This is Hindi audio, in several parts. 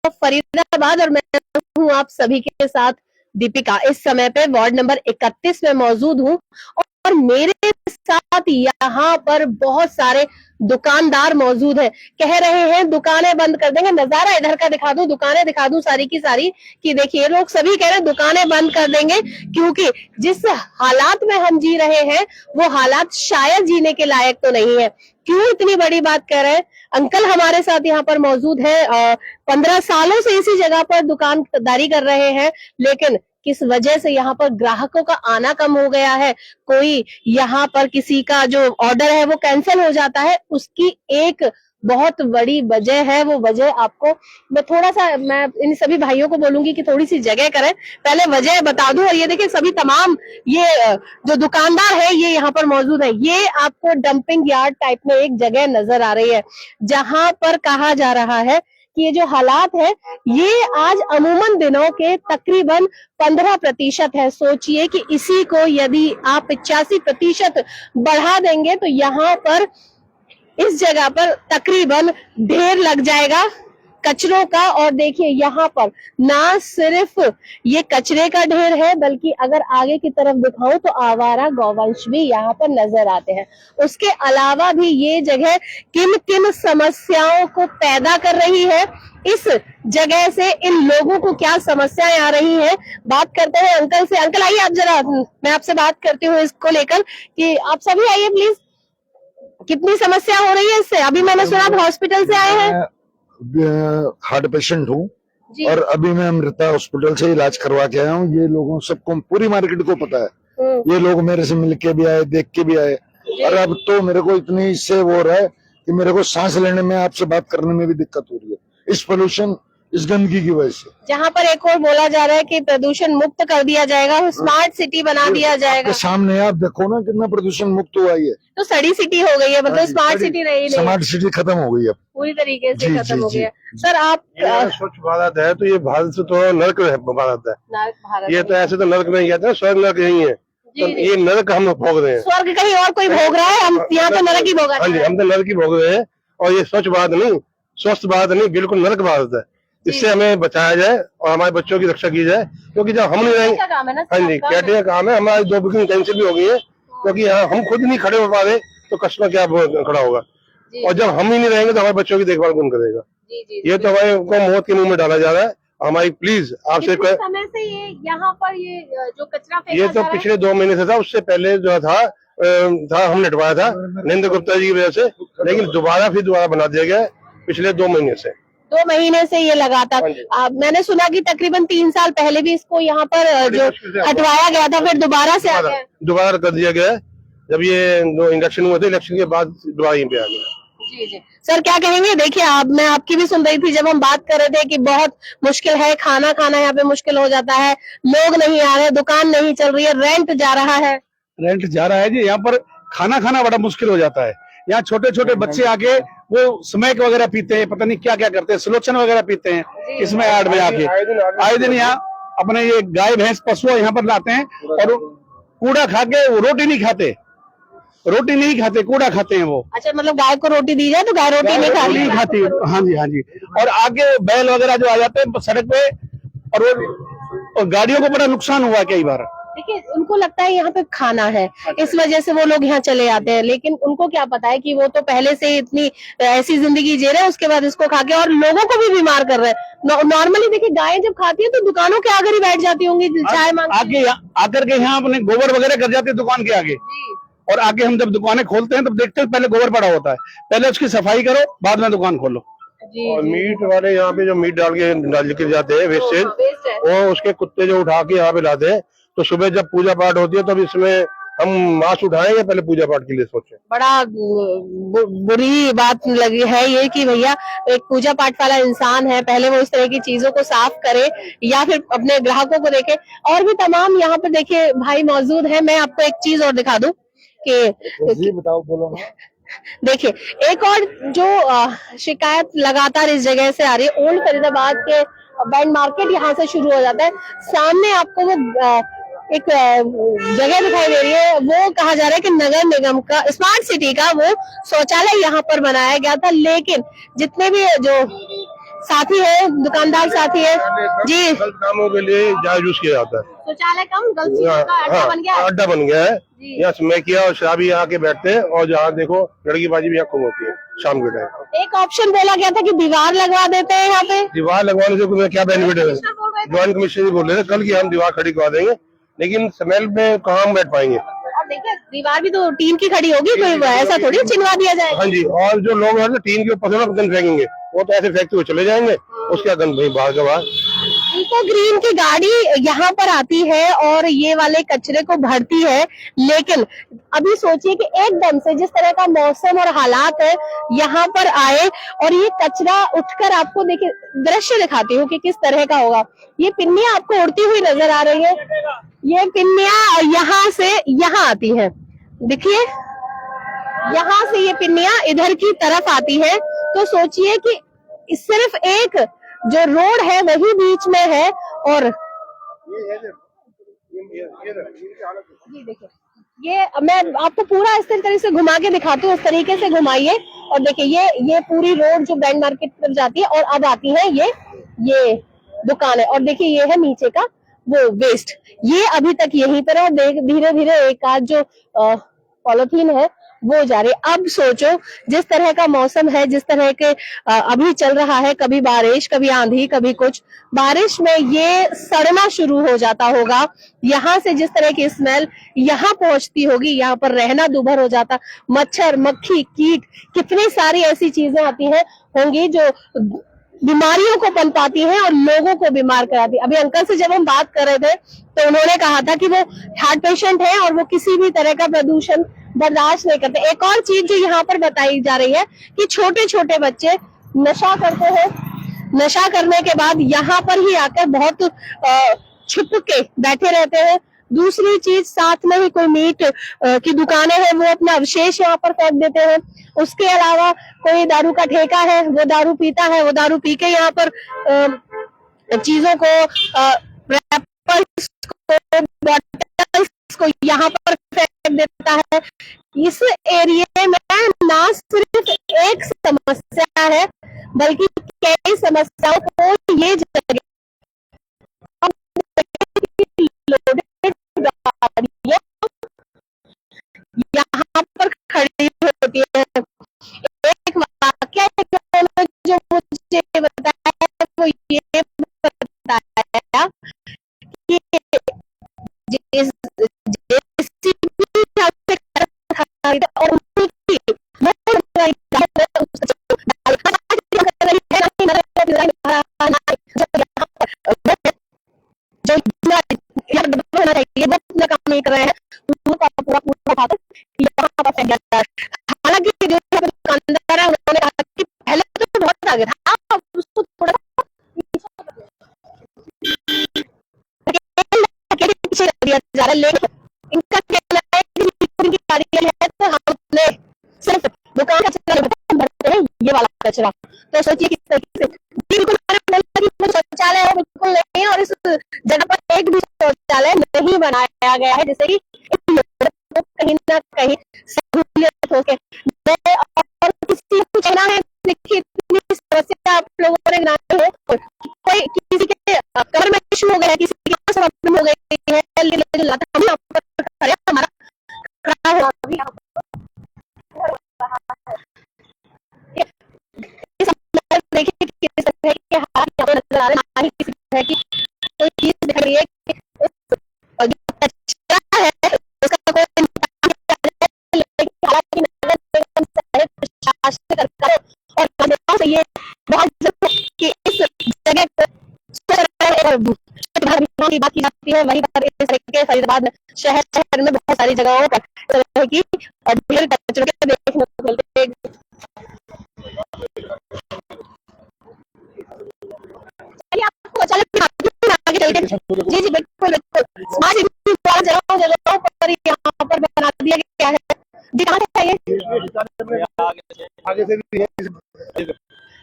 फरीदाबाद और मैं हूँ आप सभी के साथ दीपिका। इस समय पे वार्ड नंबर 31 में मौजूद हूँ और मेरे साथ यहाँ पर बहुत सारे दुकानदार मौजूद हैं। कह रहे हैं दुकानें बंद कर देंगे। नजारा इधर का दिखा दूं, दुकानें दिखा दूं सारी की सारी कि देखिए लोग सभी कह रहे हैं दुकानें बंद कर देंगे, क्योंकि जिस हालात में हम जी रहे हैं वो हालात शायद जीने के लायक तो नहीं है। क्यों इतनी बड़ी बात कह रहे हैं? अंकल हमारे साथ यहाँ पर मौजूद है। 15 सालों से इसी जगह पर दुकानदारी कर रहे हैं, लेकिन किस वजह से यहाँ पर ग्राहकों का आना कम हो गया है। कोई यहाँ पर किसी का जो ऑर्डर है वो कैंसिल हो जाता है, उसकी एक बहुत बड़ी वजह है। वो वजह आपको मैं इन सभी भाइयों को बोलूंगी कि थोड़ी सी जगह करें, पहले वजह बता दूं। और ये देखिए सभी तमाम ये जो दुकानदार है ये यहाँ पर मौजूद है। ये आपको डंपिंग यार्ड टाइप में एक जगह नजर आ रही है, जहां पर कहा जा रहा है कि ये जो हालात है ये आज अमूमन दिनों के तकरीबन 15% है। सोचिए कि इसी को यदि आप 85% बढ़ा देंगे तो यहाँ पर इस जगह पर तकरीबन ढेर लग जाएगा कचरों का। और देखिए यहाँ पर ना सिर्फ ये कचरे का ढेर है, बल्कि अगर आगे की तरफ दिखाऊं तो आवारा गौवंश भी यहाँ पर नजर आते हैं। उसके अलावा भी ये जगह किन किन समस्याओं को पैदा कर रही है, इस जगह से इन लोगों को क्या समस्याएं आ रही हैं, बात करते हैं अंकल से। अंकल आइए आप जरा, मैं आपसे बात करती हूँ इसको लेकर कि आप सभी आइए प्लीज। कितनी समस्या हो रही है इससे? अभी मैंने सुना आप हॉस्पिटल से आए हैं। हार्ट पेशेंट हूँ और अभी मैं अमृता हॉस्पिटल से इलाज करवा के आया हूँ। ये लोगों सबको, पूरी मार्केट को पता है। ये लोग मेरे से मिल के भी आए, देख के भी आए, और अब तो मेरे को इतनी इससे वो हो रहा है कि मेरे को सांस लेने में, आपसे बात करने में भी दिक्कत हो रही है, इस पोल्यूशन, इस गंदगी की वजह से। जहाँ पर एक और बोला जा रहा है कि प्रदूषण मुक्त कर दिया जाएगा, स्मार्ट सिटी बना दिया जाएगा। सामने आप देखो ना कितना प्रदूषण मुक्त हुआ है। तो सड़ी सिटी हो गई है, मतलब स्मार्ट सिटी रही नहीं, स्मार्ट सिटी खत्म हो गई है, पूरी तरीके से खत्म हो गई है। सर आप स्वच्छ भारत है तो ये भारत से थोड़ा नर्क भारत है। ये तो ऐसे तो नर्क नहीं कहते, स्वर्ग नर्क यही है। तो ये नर्क हम भोग रहे हैं। स्वर्ग कहीं और कोई भोग रहा है, हम यहाँ तो नरक ही भोग रहे हैं। हाँ जी, हम तो नर्क ही भोग रहे हैं। और ये स्वच्छ भारत नहीं, स्वस्थ भारत नहीं, बिल्कुल नर्क भारत है। इससे हमें बचाया जाए और हमारे बच्चों की रक्षा की जाए, क्योंकि जब हम नहीं रहेंगे, हाँ जी कैटरिंग का काम है। हमारी 2 बुकिंग कैंसिल भी हो गई है, क्योंकि यहाँ हम खुद नहीं खड़े हो पा रहे तो कस्टमर क्या खड़ा होगा। और जब हम ही नहीं रहेंगे तो हमारे बच्चों की देखभाल कौन करेगा? ये तो हमारे को मौत के मुंह में डाला जा रहा है। हमारी प्लीज आपसे समय से ये यहाँ पर ये जो कचरा ये तो पिछले 2 महीने से था, उससे पहले जो था हम निटवाया था नरेंद्र गुप्ता जी की वजह से, लेकिन दोबारा बना दिया गया पिछले 2 महीने से। 2 महीने से ये लगातार। मैंने सुना कि तकरीबन 3 साल पहले भी इसको यहाँ पर जो हटवाया गया था, फिर दोबारा से आ गया, दोबारा कर दिया गया। जब ये 2 इलेक्शन हुए थे, इलेक्शन के बाद दोबारा यहीं पे आ गया। जी जी सर, क्या कहेंगे? देखिए मैं आपकी भी सुन रही थी जब हम बात कर रहे थे कि बहुत मुश्किल है, खाना खाना यहाँ पे मुश्किल हो जाता है, लोग नहीं आ रहे, दुकान नहीं चल रही है, रेंट जा रहा है। रेंट जा रहा है जी, यहाँ पर खाना खाना बड़ा मुश्किल हो जाता है। यहाँ छोटे छोटे बच्चे आके वो स्मैक वगैरह पीते हैं, पता नहीं क्या क्या करते हैं, सुलोचन वगैरह पीते हैं इसमें ऐड में आके। आए दिन यहाँ अपने ये गाय भैंस पशु यहाँ पर लाते हैं और कूड़ा खा के, वो रोटी नहीं खाते, कूड़ा खाते हैं वो। अच्छा, मतलब गाय को रोटी दी जाए तो गाय रोटी नहीं खाती। हाँ जी हाँ जी। और आगे बैल वगैरह जो आ जाते हैं सड़क पे, और गाड़ियों को बड़ा नुकसान हुआ कई बार। देखिए उनको लगता है यहाँ पे खाना है, इस वजह से वो लोग यहाँ चले आते हैं, लेकिन उनको क्या पता है कि वो तो पहले से इतनी ऐसी जिंदगी जी रहे हैं, उसके बाद इसको खा के और लोगों को भी बीमार कर रहे हैं। नॉर्मली देखिए गाय जब खाती है तो दुकानों के आगे ही बैठ जाती होंगी, चाय मांग आगे आकर के यहाँ अपने गोबर वगैरह कर जाते हैं दुकान के आगे। और आगे हम जब दुकानें खोलते हैं तब देखते हैं पहले गोबर पड़ा होता है, पहले उसकी सफाई करो बाद में दुकान खोलो। और मीट वाले यहाँ पे जो मीट डाल के जाते हैं वेस्टेज, वो उसके कुत्ते जो उठा के यहाँ पे लाते हैं। तो सुबह जब पूजा पाठ होती है तब इसमें हम मांस उठाएंगे, पहले पूजा पाठ के लिए सोचे। बड़ा बुरी बात लगी है ये कि भैया एक पूजा पाठ वाला इंसान है, पहले वो इस तरह की चीजों को साफ करे या फिर अपने ग्राहकों को देखे। और भी तमाम यहाँ पे देखिए भाई मौजूद है। मैं आपको एक चीज और दिखा दूं कि बताओ, बोलो। देखिए एक और जो शिकायत लगातार इस जगह से आ रही है, ओल्ड फरीदाबाद के बैंड मार्केट यहाँ से शुरू हो जाता है, सामने आपको वो एक जगह दिखाई दे रही है, वो कहा जा रहा है कि नगर निगम का, स्मार्ट सिटी का वो शौचालय यहाँ पर बनाया गया था, लेकिन जितने भी जो साथी है, दुकानदार साथी है जी। गलत कामों के लिए ज्यादा यूज किया जाता है। शौचालय कम, गलत चीजों का अड्डा बन गया है। अड्डा बन गया है। जी। यहाँ समय किया और शराबी यहाँ के बैठते हैं और जहाँ देखो लड़कीबाजी भी यहाँ खूब होती है शाम के टाइम। एक ऑप्शन बोला गया था कि दीवार लगवा देते हैं यहाँ पे। दीवार लगवाने से तुम्हें क्या बेनिफिट है? ज्वाइंट कमिश्नर बोल रहे थे कल की हम दीवार खड़ी करवा देंगे, लेकिन स्मेल में कहाँ हम बैठ पाएंगे। और देखिए दीवार भी तो टीन की खड़ी होगी, कोई ऐसा थोड़ी चिनवा दिया जाएगा। हाँ जी, और जो लोग हैं टीन के ऊपर गंद फेंकेंगे, वो तो ऐसे फेंकते हुए चले जाएंगे, उसका गंद भाई बाहर का बाहर। इको ग्रीन की गाड़ी यहाँ पर आती है और ये वाले कचरे को भरती है, लेकिन अभी सोचिए कि एकदम से जिस तरह का मौसम और हालात है यहाँ पर आए और ये कचरा उठकर, आपको देखिए दृश्य दिखाती हूँ कि किस तरह का होगा। ये पिन्नियां आपको उड़ती हुई नजर आ रही है, ये पिन्नियां यहाँ से यहाँ आती है, देखिए यहाँ से ये पिन्नियां इधर की तरफ आती है। तो सोचिए कि सिर्फ एक जो रोड है वही बीच में है और जी देखिए ये मैं आपको पूरा इस तरीके से घुमा के दिखाती हूँ, इस तरीके से घुमाइए और देखिए ये पूरी रोड जो बैंड मार्केट तरफ जाती है और अब आती है ये दुकान है और देखिए ये है नीचे का वो वेस्ट, ये अभी तक यहीं पर है। धीरे धीरे एक आध जो पॉलिथीन है वो जा रही है। अब सोचो जिस तरह का मौसम है, जिस तरह के अभी चल रहा है, कभी बारिश कभी आंधी कभी कुछ, बारिश में ये सड़ना शुरू हो जाता होगा। यहाँ से जिस तरह की स्मेल यहाँ पहुंचती होगी, यहाँ पर रहना दूभर हो जाता, मच्छर मक्खी कीट कितनी सारी ऐसी चीजें आती हैं होंगी जो बीमारियों को पनपाती हैं और लोगों को बीमार कराती है। अभी अंकल से जब हम बात कर रहे थे तो उन्होंने कहा था कि वो हार्ट पेशेंट है और वो किसी भी तरह का प्रदूषण बर्दाश्त नहीं करते। एक और चीज जो यहाँ पर बताई जा रही है कि छोटे छोटे बच्चे नशा करते हैं, नशा करने के बाद यहाँ पर ही आकर बहुत छुप के बैठे रहते हैं। दूसरी चीज साथ में ही कोई मीट की दुकानें हैं, वो अपना अवशेष यहाँ पर फेंक देते हैं। उसके अलावा कोई दारू का ठेका है, वो दारू पीता है, वो दारू पी के यहाँ पर चीजों को रैपर्स को बॉटल्स को यहाँ पर फेंक देता है। इस एरिया में ना सिर्फ एक समस्या है बल्कि कई समस्याओं को ये जगह यहाँ पर खड़ी होती है। एक वाक्य जो मुझे बताया वो ये बताया कि और काम नहीं कर रहे हैं, हालांकि जो दुकानदार है उन्होंने कहा कि पहले तो बहुत आगे था, उसको थोड़ा पीछे कर दिया जा रहा है। लेकिन इनका कहना है कि कार्यालय है तो हमने सिर्फ दुकान का कचरा भरते हैं, ये वाला कचरा। तो सोचिए किस तरीके से बिल्कुल शौचालय है बिल्कुल नहीं, और इस जगह पर एक भी शौचालय नहीं बनाया गया है जिससे कि कहीं ना कहीं सहूलियत हो के। और किसी को कहना है देखिए इतनी समस्या आप लोगों ने बनाई है, कोई किसी के कमर में इशू हो गया है, किसी की प्रॉब्लम हो गई है, हम हमारा खड़ा है देखिए किस तरह के हाथ नजर आ रहे हैं, किसी तरह की कोई चीज दिख रही है और ये बहुत कि इस जगह की बात की जाती है, वहीं पर इस तरीके फरीदाबाद शहर में बहुत सारी जगहों पर की ढेर कचरे देखने को मिलते हैं। आपको आगे चलते जी जी बिल्कुल बिल्कुल स्मार्ट सिटी जगहों पर यहाँ पर बना दिया गया है जी। कहाँ से चाहिए आगे से भी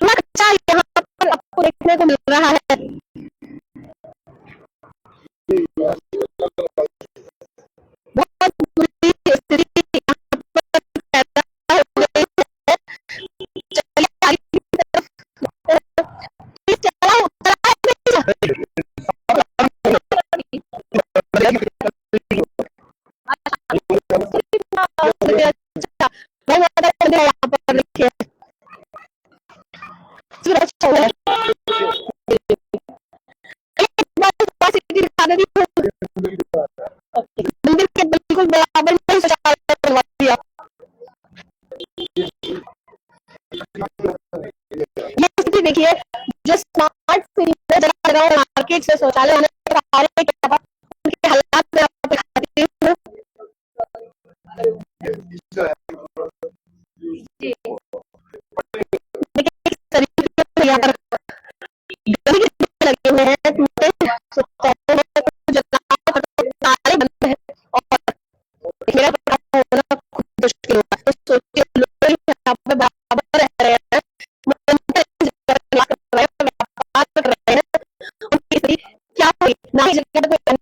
अच्छा यहाँ पर आपको देखने को मिल रहा है। बहुत बुरी स्थिति यहाँ पर पैदा हो गई है। चलिए आगे की तरफ अच्छा, भाई माता का मंदिर है यहाँ पर, देखिए फिर अच्छा हुआ है। एक बार सिटी दिखा देती हूँ। ओके, मंदिर के बिल्कुल बराबर में शौचालय बनवा दिया। ये स्थिति देखिए, जो स्मार्ट सिटी में जगह जगह मार्केट से शौचालय होने के कारण उनके हालात में आपको दिखाती हूँ। जी, देखिए किस तरीके से यहाँ पर गंदगी लगे हुए हैं, टूटे शौचालय में कुछ जगह पर तो सारे बंद हैं और मेरा होना खुद मुश्किल हुआ। तो सोचिए लोग यहाँ पे बराबर रह रहे हैं, व्यापार कर रहे हैं, उनकी स्थिति क्या होगी? ना ही जगह पे